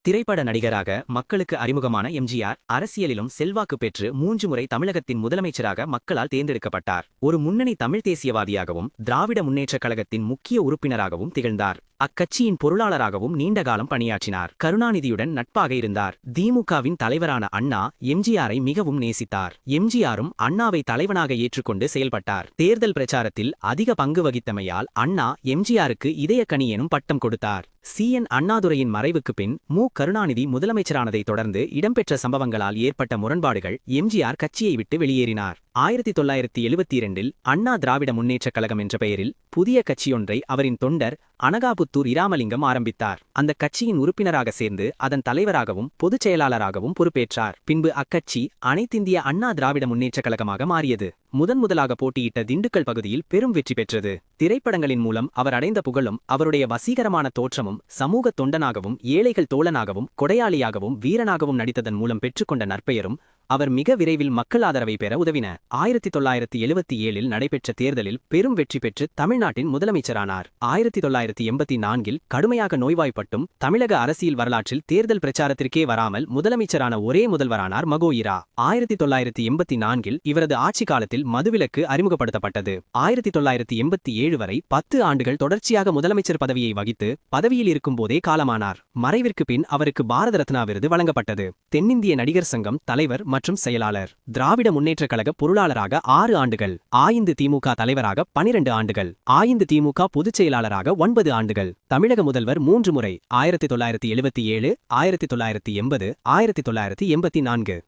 திரைப்பட நடிகராக மக்களுக்கு அறிமுகமான எம்ஜிஆர் அரசியலிலும் செல்வாக்கு பெற்று 3 முறை தமிழகத்தின் முதலமைச்சராக மக்களால் தேர்ந்தெடுக்கப்பட்டார். ஒரு முன்னணி தமிழ் தேசியவாதியாகவும் திராவிட முன்னேற்றக் கழகத்தின் முக்கிய உறுப்பினராகவும் திகழ்ந்தார். அக்கட்சியின் பொருளாளராகவும் நீண்டகாலம் பணியாற்றினார். கருணாநிதியுடன் நட்பாக இருந்தார். திமுகவின் தலைவரான அண்ணா எம்ஜிஆரை மிகவும் நேசித்தார். எம்ஜிஆரும் அண்ணாவை தலைவனாக ஏற்றுக்கொண்டு செயல்பட்டார். தேர்தல் பிரச்சாரத்தில் அதிக பங்கு வகித்தமையால் அண்ணா எம்ஜிஆருக்கு இதயக்கனி எனும் பட்டம் கொடுத்தார். சி.என். அண்ணாதுரையின் மறைவுக்கு பின் மு. கருணாநிதி முதலமைச்சரானதைத் தொடர்ந்து இடம்பெற்ற சம்பவங்களால் ஏற்பட்ட முரண்பாடுகள் எம்ஜிஆர் கட்சியை விட்டு வெளியேறினார். 1972இல் அண்ணா திராவிட முன்னேற்றக் கழகம் என்ற பெயரில் புதிய கட்சியொன்றை அவரின் தொண்டர் அனகாபுத்தூர் இராமலிங்கம் ஆரம்பித்தார். அந்த கட்சியின் உறுப்பினராக சேர்ந்து அதன் தலைவராகவும் பொதுச் செயலாளராகவும் பொறுப்பேற்றார். பின்பு அக்கட்சி அனைத்திந்திய அண்ணா திராவிட முன்னேற்றக் கழகமாக மாறியது. முதன்முதலாக போட்டியிட்ட திண்டுக்கல் பகுதியில் பெரும் வெற்றி பெற்றது. திரைப்படங்களின் மூலம் அவர் அடைந்த புகழும் அவருடைய வசீகரமான தோற்றமும் சமூக தொண்டனாகவும் ஏழைகள் தோழனாகவும் கொடையாளியாகவும் வீரனாகவும் நடித்ததன் மூலம் பெற்றுக்கொண்ட நற்பெயரும் அவர் மிக விரைவில் மக்கள் ஆதரவை பெற உதவின. 1977இல் நடைபெற்ற தேர்தலில் பெரும் வெற்றி பெற்று தமிழ்நாட்டின் முதலமைச்சரானார். 1984இல் கடுமையாக நோய்வாய்ப்பட்டும் தமிழக அரசியல் வரலாற்றில் தேர்தல் பிரச்சாரத்திற்கே வராமல் முதலமைச்சரான ஒரே முதல்வரானார் மகோயிரா. 1984இல் இவரது ஆட்சி காலத்தில் மதுவிலக்கு அறிமுகப்படுத்தப்பட்டது. 1987 வரை 10 ஆண்டுகள் தொடர்ச்சியாக முதலமைச்சர் பதவியை வகித்து பதவியில் இருக்கும் போதே காலமானார். மறைவிற்கு பின் அவருக்கு பாரத ரத்னா விருது வழங்கப்பட்டது. தென்னிந்திய நடிகர் சங்கம் தலைவர் மற்றும் செயலாளர். திராவிட முன்னேற்றக் கழக பொருளாளராக 6 ஆண்டுகள். அதிமுக தலைவராக 12 ஆண்டுகள். அதிமுக பொதுச் செயலாளராக 9 ஆண்டுகள். தமிழக முதல்வர் 3 முறை 1977, 1980, 1984.